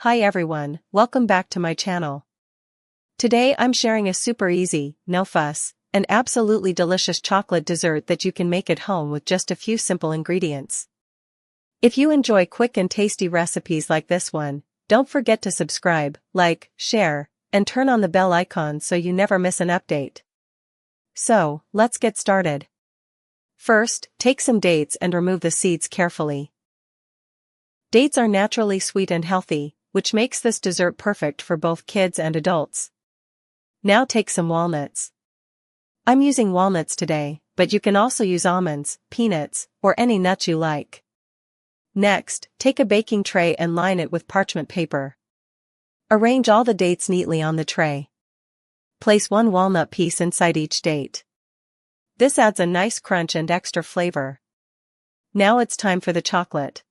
Hi everyone, welcome back to my channel. Today I'm sharing a super easy, no fuss, and absolutely delicious chocolate dessert that you can make at home with just a few simple ingredients. If you enjoy quick and tasty recipes like this one, don't forget to subscribe, like, share, and turn on the bell icon so you never miss an update. So, let's get started. First, take some dates and remove the seeds carefully. Dates are naturally sweet and healthy, which makes this dessert perfect for both kids and adults. Now take some walnuts. I'm using walnuts today, but you can also use almonds, peanuts, or any nuts you like. Next, take a baking tray and line it with parchment paper. Arrange all the dates neatly on the tray. Place one walnut piece inside each date. This adds a nice crunch and extra flavor. Now it's time for the chocolate.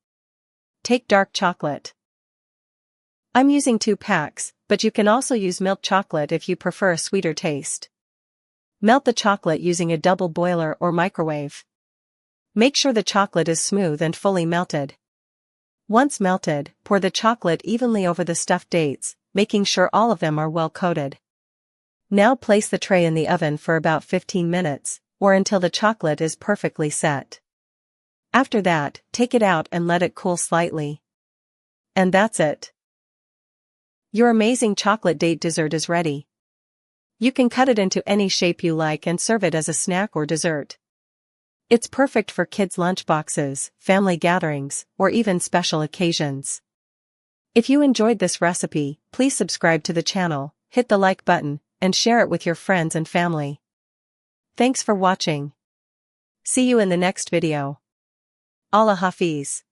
Take dark chocolate. I'm using 2 packs, but you can also use milk chocolate if you prefer a sweeter taste. Melt the chocolate using a double boiler or microwave. Make sure the chocolate is smooth and fully melted. Once melted, pour the chocolate evenly over the stuffed dates, making sure all of them are well coated. Now place the tray in the oven for about 15 minutes, or until the chocolate is perfectly set. After that, take it out and let it cool slightly. And that's it. Your amazing chocolate date dessert is ready. You can cut it into any shape you like and serve it as a snack or dessert. It's perfect for kids' lunchboxes, family gatherings, or even special occasions. If you enjoyed this recipe, please subscribe to the channel, hit the like button, and share it with your friends and family. Thanks for watching. See you in the next video. Allah Hafiz.